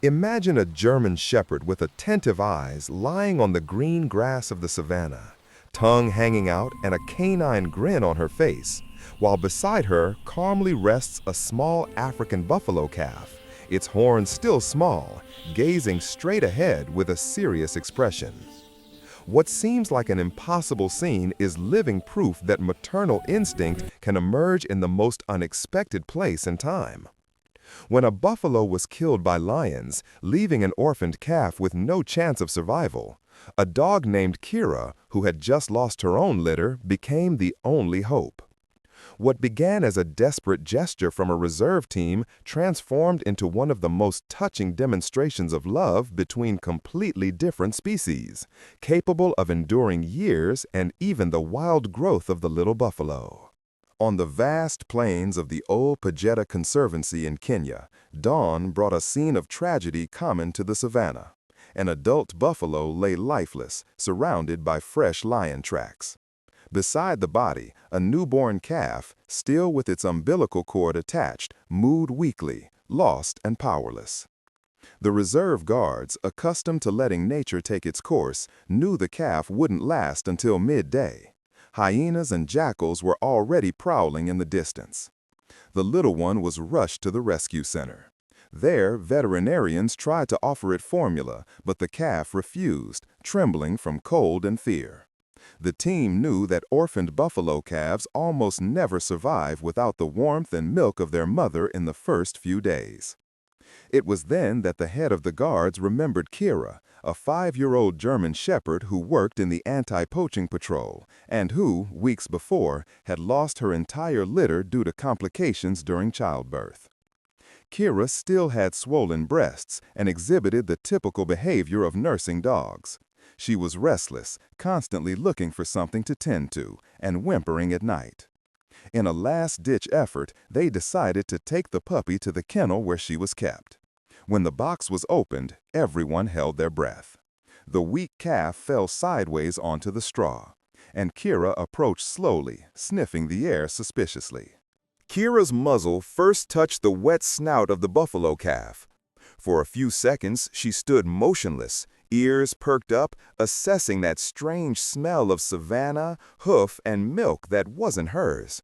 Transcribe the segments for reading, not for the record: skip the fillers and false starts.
Imagine a German shepherd with attentive eyes lying on the green grass of the savanna, tongue hanging out and a canine grin on her face, while beside her calmly rests a small African buffalo calf, its horns still small, gazing straight ahead with a serious expression. What seems like an impossible scene is living proof that maternal instinct can emerge in the most unexpected place and time. When a buffalo was killed by lions, leaving an orphaned calf with no chance of survival, a dog named Kira, who had just lost her own litter, became the only hope. What began as a desperate gesture from a reserve team transformed into one of the most touching demonstrations of love between completely different species, capable of enduring years and even the wild growth of the little buffalo. On the vast plains of the Old Pajeta Conservancy in Kenya, dawn brought a scene of tragedy common to the savanna. An adult buffalo lay lifeless, surrounded by fresh lion tracks. Beside the body, a newborn calf, still with its umbilical cord attached, mooed weakly, lost and powerless. The reserve guards, accustomed to letting nature take its course, knew the calf wouldn't last until midday. Hyenas and jackals were already prowling in the distance. The little one was rushed to the rescue center. There, veterinarians tried to offer it formula, but the calf refused, trembling from cold and fear. The team knew that orphaned buffalo calves almost never survive without the warmth and milk of their mother in the first few days. It was then that the head of the guards remembered Kira, a 5-year-old German shepherd who worked in the anti-poaching patrol and who, weeks before, had lost her entire litter due to complications during childbirth. Kira still had swollen breasts and exhibited the typical behavior of nursing dogs. She was restless, constantly looking for something to tend to, and whimpering at night. In a last-ditch effort, they decided to take the puppy to the kennel where she was kept. When the box was opened, everyone held their breath. The weak calf fell sideways onto the straw, and Kira approached slowly, sniffing the air suspiciously. Kira's muzzle first touched the wet snout of the buffalo calf. For a few seconds, she stood motionless, ears perked up, assessing that strange smell of savanna, hoof, and milk that wasn't hers.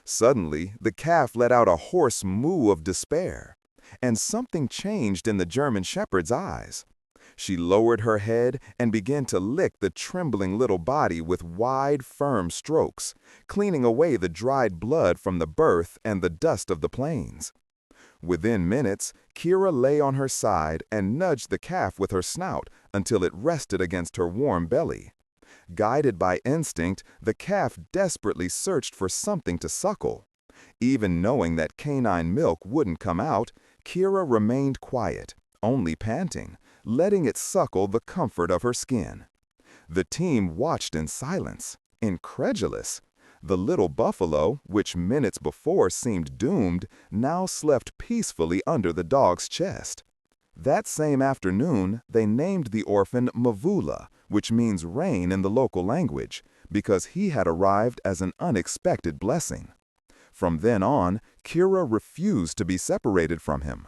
Suddenly, the calf let out a hoarse moo of despair, and something changed in the German shepherd's eyes. She lowered her head and began to lick the trembling little body with wide, firm strokes, cleaning away the dried blood from the birth and the dust of the plains. Within minutes, Kira lay on her side and nudged the calf with her snout until it rested against her warm belly. Guided by instinct, the calf desperately searched for something to suckle. Even knowing that canine milk wouldn't come out, Kira remained quiet, only panting, letting it suckle the comfort of her skin. The team watched in silence, incredulous. The little buffalo, which minutes before seemed doomed, now slept peacefully under the dog's chest. That same afternoon, they named the orphan Mvula, which means rain in the local language, because he had arrived as an unexpected blessing. From then on, Kira refused to be separated from him.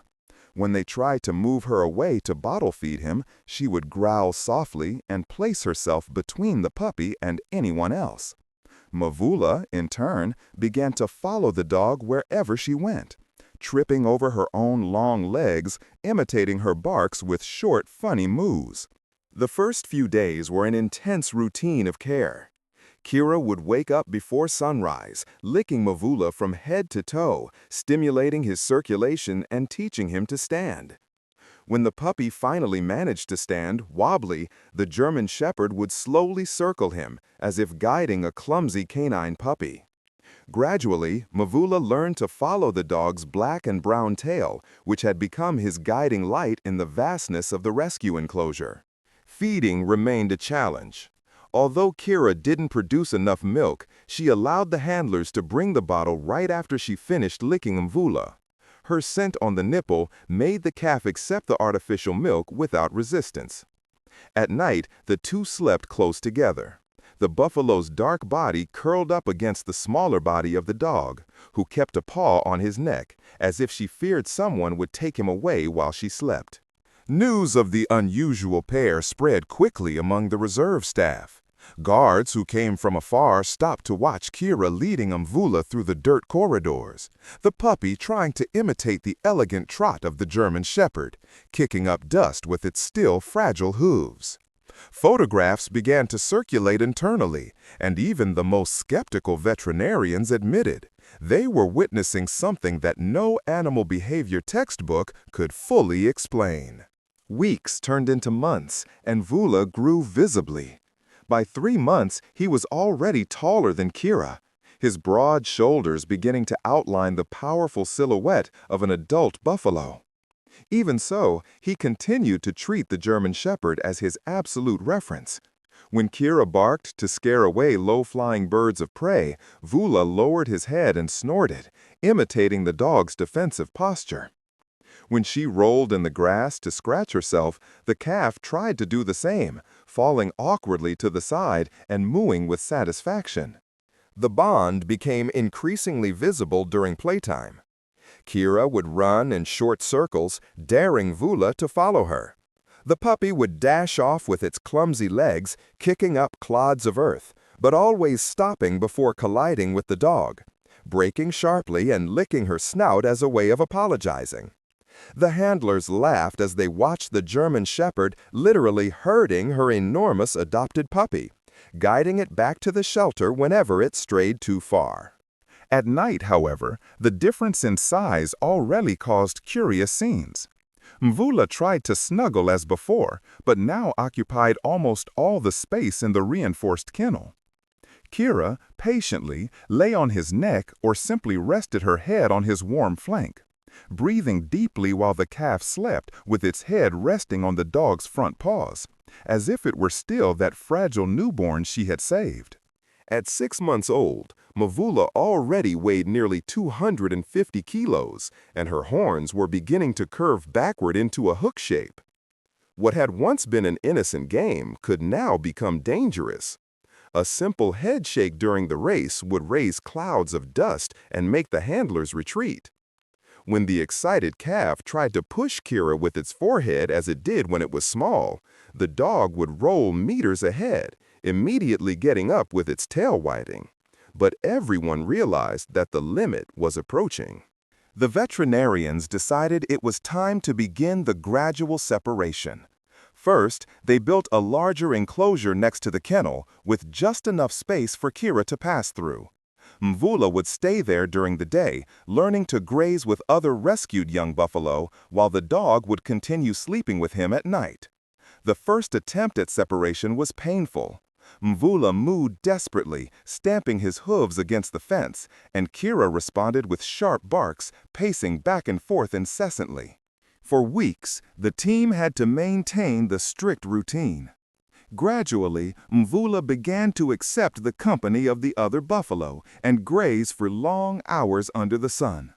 When they tried to move her away to bottle feed him, she would growl softly and place herself between the puppy and anyone else. Mvula, in turn, began to follow the dog wherever she went, tripping over her own long legs, imitating her barks with short, funny moos. The first few days were an intense routine of care. Kira would wake up before sunrise, licking Mvula from head to toe, stimulating his circulation and teaching him to stand. When the puppy finally managed to stand, wobbly, the German shepherd would slowly circle him, as if guiding a clumsy canine puppy. Gradually, Mvula learned to follow the dog's black and brown tail, which had become his guiding light in the vastness of the rescue enclosure. Feeding remained a challenge. Although Kira didn't produce enough milk, she allowed the handlers to bring the bottle right after she finished licking Mvula. Her scent on the nipple made the calf accept the artificial milk without resistance. At night, the two slept close together. The buffalo's dark body curled up against the smaller body of the dog, who kept a paw on his neck, as if she feared someone would take him away while she slept. News of the unusual pair spread quickly among the reserve staff. Guards who came from afar stopped to watch Kira leading Mvula through the dirt corridors, the puppy trying to imitate the elegant trot of the German Shepherd, kicking up dust with its still fragile hooves. Photographs began to circulate internally, and even the most skeptical veterinarians admitted they were witnessing something that no animal behavior textbook could fully explain. Weeks turned into months, and Vula grew visibly. By 3 months, he was already taller than Kira, his broad shoulders beginning to outline the powerful silhouette of an adult buffalo. Even so, he continued to treat the German Shepherd as his absolute reference. When Kira barked to scare away low-flying birds of prey, Vula lowered his head and snorted, imitating the dog's defensive posture. When she rolled in the grass to scratch herself, the calf tried to do the same, falling awkwardly to the side and mooing with satisfaction. The bond became increasingly visible during playtime. Kira would run in short circles, daring Vula to follow her. The puppy would dash off with its clumsy legs, kicking up clods of earth, but always stopping before colliding with the dog, braking sharply and licking her snout as a way of apologizing. The handlers laughed as they watched the German Shepherd literally herding her enormous adopted puppy, guiding it back to the shelter whenever it strayed too far. At night, however, the difference in size already caused curious scenes. Mvula tried to snuggle as before, but now occupied almost all the space in the reinforced kennel. Kira, patiently, lay on his neck or simply rested her head on his warm flank, breathing deeply while the calf slept with its head resting on the dog's front paws, as if it were still that fragile newborn she had saved. At 6 months old, Mvula already weighed nearly 250 kilos, and her horns were beginning to curve backward into a hook shape. What had once been an innocent game could now become dangerous. A simple head shake during the race would raise clouds of dust and make the handlers retreat. When the excited calf tried to push Kira with its forehead as it did when it was small, the dog would roll meters ahead, immediately getting up with its tail wagging. But everyone realized that the limit was approaching. The veterinarians decided it was time to begin the gradual separation. First, they built a larger enclosure next to the kennel with just enough space for Kira to pass through. Mvula would stay there during the day, learning to graze with other rescued young buffalo, while the dog would continue sleeping with him at night. The first attempt at separation was painful. Mvula mooed desperately, stamping his hooves against the fence, and Kira responded with sharp barks, pacing back and forth incessantly. For weeks, the team had to maintain the strict routine. Gradually, Mvula began to accept the company of the other buffalo and graze for long hours under the sun.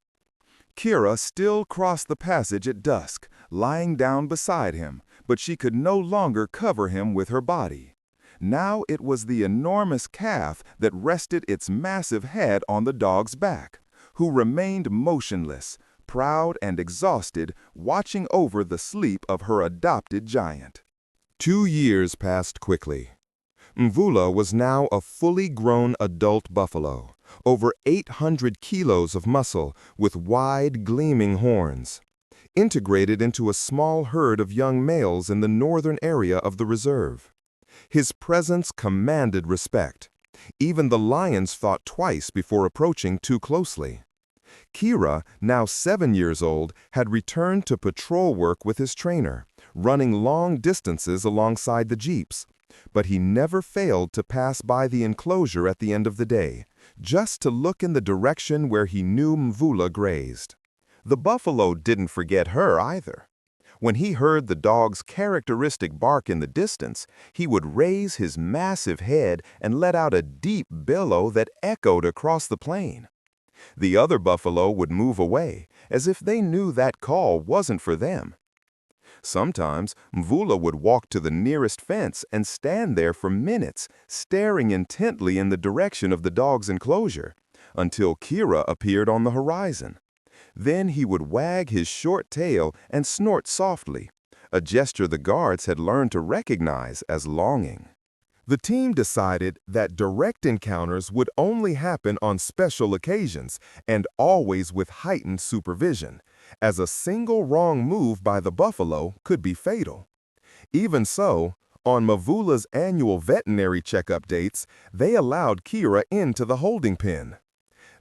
Kira still crossed the passage at dusk, lying down beside him, but she could no longer cover him with her body. Now it was the enormous calf that rested its massive head on the dog's back, who remained motionless, proud and exhausted, watching over the sleep of her adopted giant. 2 years passed quickly. Mvula was now a fully grown adult buffalo, over 800 kilos of muscle with wide, gleaming horns, integrated into a small herd of young males in the northern area of the reserve. His presence commanded respect. Even the lions thought twice before approaching too closely. Kira, now 7 years old, had returned to patrol work with his trainer, running long distances alongside the jeeps. But he never failed to pass by the enclosure at the end of the day, just to look in the direction where he knew Mvula grazed. The buffalo didn't forget her either. When he heard the dog's characteristic bark in the distance, he would raise his massive head and let out a deep bellow that echoed across the plain. The other buffalo would move away, as if they knew that call wasn't for them. Sometimes, Mvula would walk to the nearest fence and stand there for minutes, staring intently in the direction of the dog's enclosure, until Kira appeared on the horizon. Then he would wag his short tail and snort softly, a gesture the guards had learned to recognize as longing. The team decided that direct encounters would only happen on special occasions and always with heightened supervision, as a single wrong move by the buffalo could be fatal. Even so, on Mvula's annual veterinary checkup dates, they allowed Kira into the holding pen.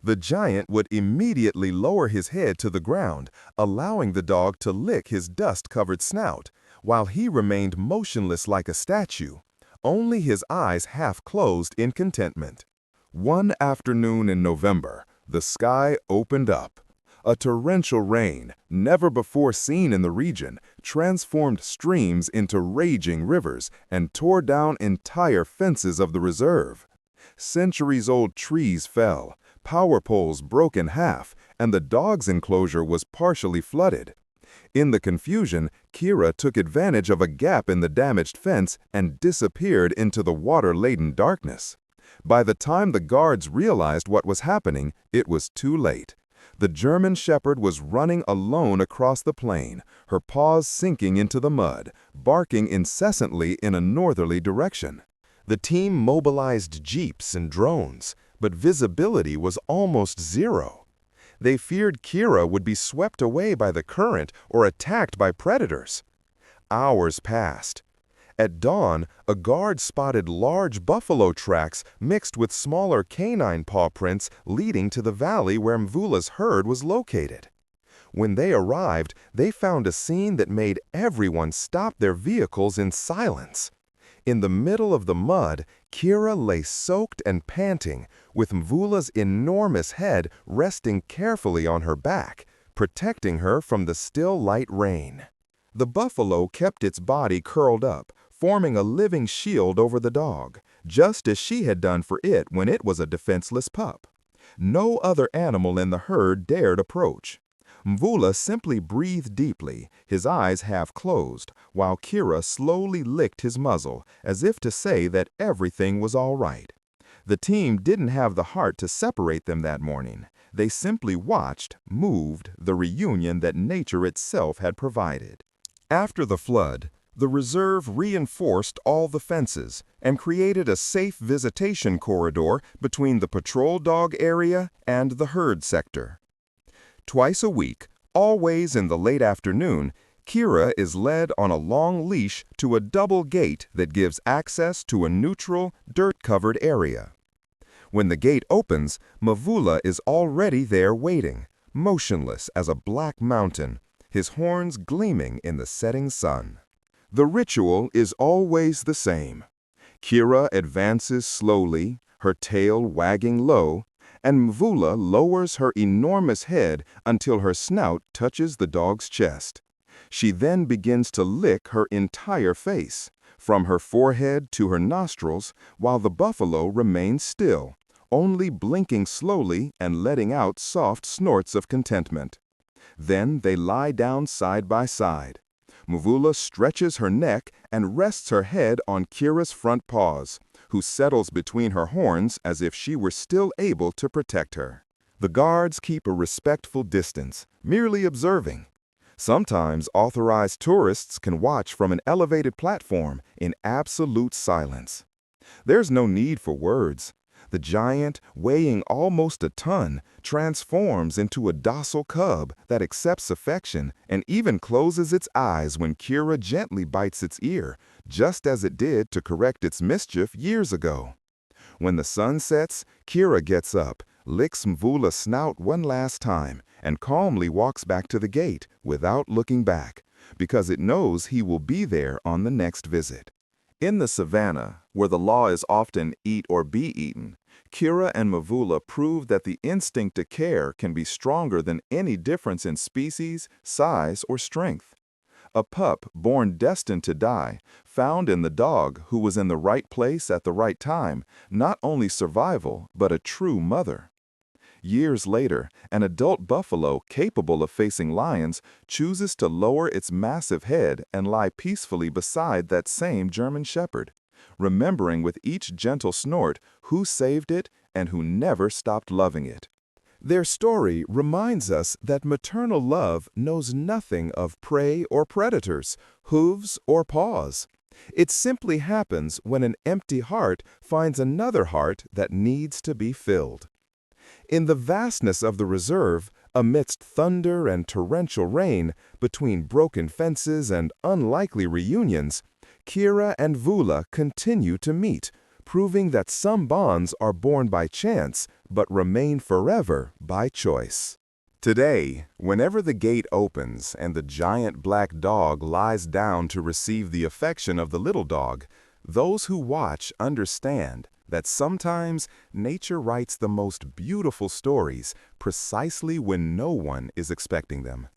The giant would immediately lower his head to the ground, allowing the dog to lick his dust-covered snout, while he remained motionless like a statue, only his eyes half closed in contentment. One afternoon in November, the sky opened up. A torrential rain, never before seen in the region, transformed streams into raging rivers and tore down entire fences of the reserve. Centuries-old trees fell, power poles broke in half, and the dog's enclosure was partially flooded. In the confusion, Kira took advantage of a gap in the damaged fence and disappeared into the water-laden darkness. By the time the guards realized what was happening, it was too late. The German Shepherd was running alone across the plain, her paws sinking into the mud, barking incessantly in a northerly direction. The team mobilized jeeps and drones, but visibility was almost zero. They feared Kira would be swept away by the current or attacked by predators. Hours passed. At dawn, a guard spotted large buffalo tracks mixed with smaller canine paw prints leading to the valley where Mvula's herd was located. When they arrived, they found a scene that made everyone stop their vehicles in silence. In the middle of the mud, Kira lay soaked and panting, with Mvula's enormous head resting carefully on her back, protecting her from the still light rain. The buffalo kept its body curled up, forming a living shield over the dog, just as she had done for it when it was a defenseless pup. No other animal in the herd dared approach. Mvula simply breathed deeply, his eyes half closed, while Kira slowly licked his muzzle, as if to say that everything was all right. The team didn't have the heart to separate them that morning. They simply watched, moved, the reunion that nature itself had provided. After the flood, the reserve reinforced all the fences and created a safe visitation corridor between the patrol dog area and the herd sector. Twice a week, always in the late afternoon, Kira is led on a long leash to a double gate that gives access to a neutral, dirt-covered area. When the gate opens, Mvula is already there waiting, motionless as a black mountain, his horns gleaming in the setting sun. The ritual is always the same. Kira advances slowly, her tail wagging low, and Mvula lowers her enormous head until her snout touches the dog's chest. She then begins to lick her entire face, from her forehead to her nostrils, while the buffalo remains still, only blinking slowly and letting out soft snorts of contentment. Then they lie down side by side. Mvula stretches her neck and rests her head on Kira's front paws, who settles between her horns as if she were still able to protect her. The guards keep a respectful distance, merely observing. Sometimes authorized tourists can watch from an elevated platform in absolute silence. There's no need for words. The giant, weighing almost a ton, transforms into a docile cub that accepts affection and even closes its eyes when Kira gently bites its ear, just as it did to correct its mischief years ago. When the sun sets, Kira gets up, licks Mvula's snout one last time, and calmly walks back to the gate without looking back, because it knows he will be there on the next visit. In the savanna, where the law is often eat or be eaten, Kira and Mvula prove that the instinct to care can be stronger than any difference in species, size, or strength. A pup born destined to die, found in the dog who was in the right place at the right time, not only survival, but a true mother. Years later, an adult buffalo capable of facing lions chooses to lower its massive head and lie peacefully beside that same German Shepherd, remembering with each gentle snort who saved it and who never stopped loving it. Their story reminds us that maternal love knows nothing of prey or predators, hooves or paws. It simply happens when an empty heart finds another heart that needs to be filled. In the vastness of the reserve, amidst thunder and torrential rain, between broken fences and unlikely reunions, Kira and Vula continue to meet, proving that some bonds are born by chance but remain forever by choice. Today, whenever the gate opens and the giant black dog lies down to receive the affection of the little dog, those who watch understand that sometimes nature writes the most beautiful stories precisely when no one is expecting them.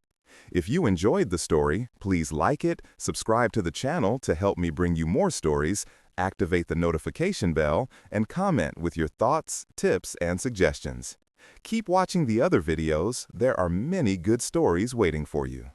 If you enjoyed the story, please like it, subscribe to the channel to help me bring you more stories, activate the notification bell, and comment with your thoughts, tips, and suggestions. Keep watching the other videos. There are many good stories waiting for you.